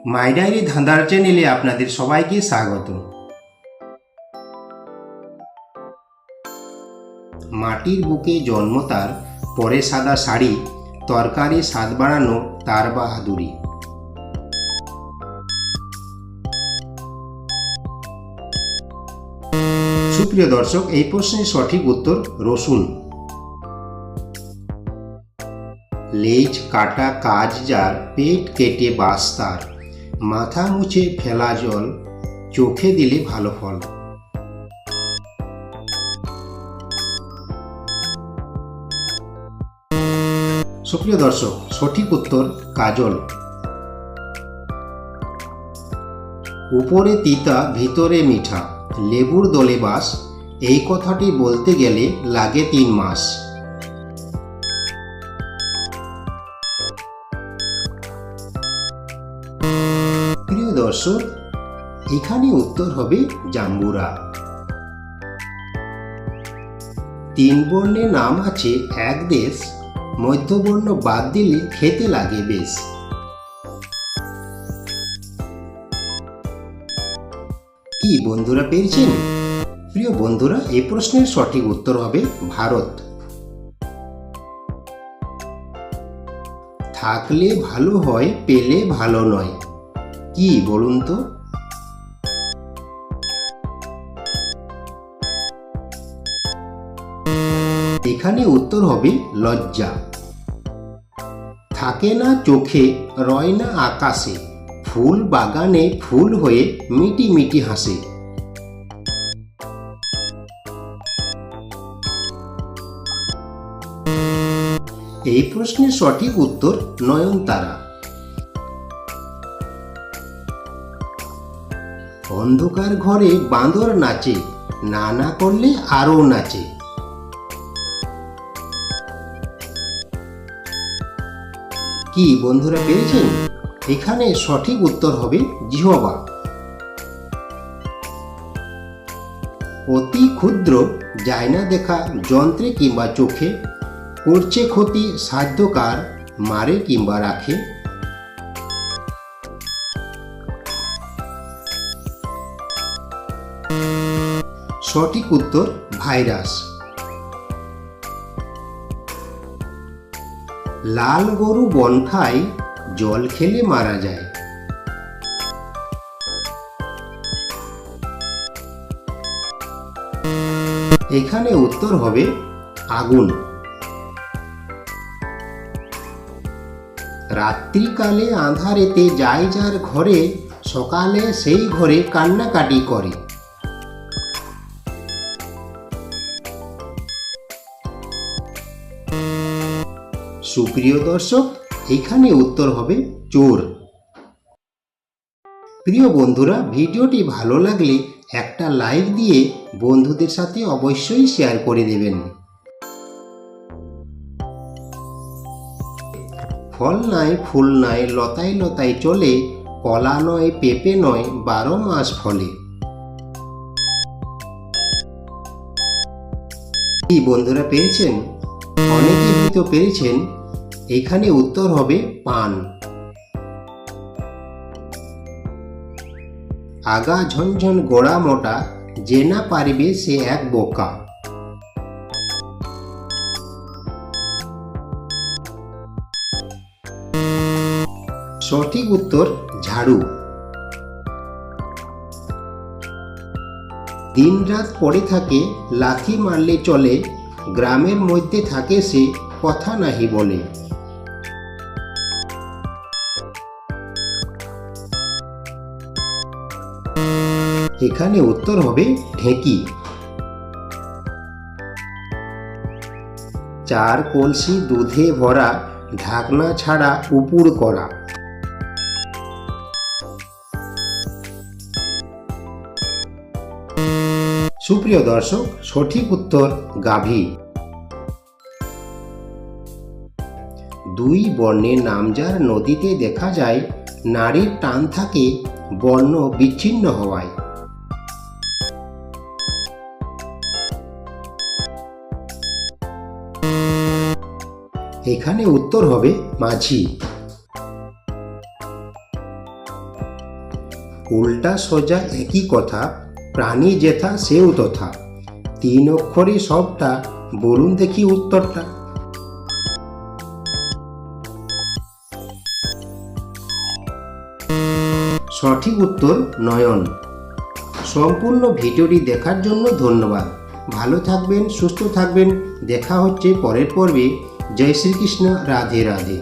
মাই diary ধাঁধার চ্যানেলে আপনাদের সবাইকে স্বাগত। মাটির বুকে জন্ম তার, পরে সাদা শাড়ি, তরকারি স্বাদ বাড়ানো তার বাহাদুরি। সুপ্রিয় দর্শক, এই প্রশ্নের সঠিক উত্তর রসুন। লেজ কাটা কাজ যার, পেট কেটে বাস তার, মাথা মুছে ফেলা জল, চোখে দিলে ভালো ফল। সুপ্রিয় দর্শক, সঠিক উত্তর কাজল। উপরে তিতা ভিতরে মিঠা, লেবুর দলে বাস, এই কথাটি বলতে গেলে লাগে 3 মাস। প্রিয় দর্শক, এখানে উত্তর হবে জাম্বুরা। 3 বর্ণে নাম আছে এক দেশ, মধ্যবর্ণ বাদ দিলে খেতে লাগে বেশ। কি বন্ধুরা পেরেছেন? প্রিয় বন্ধুরা, এই প্রশ্নের সঠিক উত্তর হবে ভারত। থাকলে ভালো হয়, পেলে ভালো নয়, কি বলুন তো? এখানে উত্তর হবে লজ্জা। থাকে না চোখে, রয় না আকাশে, ফুল বাগানে ফুল হয়ে মিটি মিটি হাসে। এই প্রশ্নের সঠিক উত্তর নয়নতারা। অন্ধকার ঘরে বাঁদর নাচে, না না করলে আরো নাচে। কি বন্ধুরা পেরেছেন? এখানে সঠিক উত্তর হবে জিহ্বা। অতি ক্ষুদ্র, যায় না দেখা যন্ত্রে কিংবা চোখে, করছে ক্ষতি সাধ্যকার, মারে কিংবা রাখে। সঠিক উত্তর ভাইরাস। লাল গরু বন খায়, জল খেলে মারা যায়। এখানে উত্তর হবে আগুন। রাত্রিকালে আঁধারেতে যায় যার ঘরে, সকালে সেই ঘরে কান্নাকাটি করে। সুপ্রিয় দর্শক, এখানে উত্তর হবে চোর। প্রিয় বন্ধুরা, ভিডিওটি ভালো লাগলে একটা লাইক দিয়ে বন্ধুদের সাথে অবশ্যই শেয়ার করে দেবেন। ফল নাই ফুল নাই লতায় লতায় চলে, কলা নয় পেঁপে নয় 12 মাস ফলে। কি বন্ধুরা পেরেছেন? অনেকেই হয়তো পেরেছেন। এখানে উত্তর হবে পান। আগা ঝনঝন গোড়া মোটা, যে না পারিবে সে এক বোকা। সঠিক উত্তর ঝাড়ু। দিনরাত পড়ে থাকে, লাথি মারলে চলে, গ্রামের মধ্যে থাকে সে, কথা নাহি বলে। এখানে উত্তর হবে ঢেঁকি। 4 কলসি দুধে ভরা, ঢাকনা ছাড়া উপুর করা। সুপ্রিয় দর্শক, সঠিক উত্তর গাভী। 2 বর্ণের নাম যার নদীতে দেখা যায়, নারীর টান থাকে বর্ণ বিচ্ছিন্ন হওয়ায়। এখানে উত্তর হবে মাঝি। উল্টা সোজা একই কথা, প্রাণী যেথা সেও তথা। 3 অক্ষরে সবটা, বলুন দেখি উত্তরটা। সঠিক উত্তর নয়ন। সম্পূর্ণ ভিডিওটি দেখার জন্য ধন্যবাদ। ভালো থাকবেন, সুস্থ থাকবেন। দেখা হচ্ছে পরের পর্বে। জয় শ্রীকৃষ্ণ। রাধে রাধে।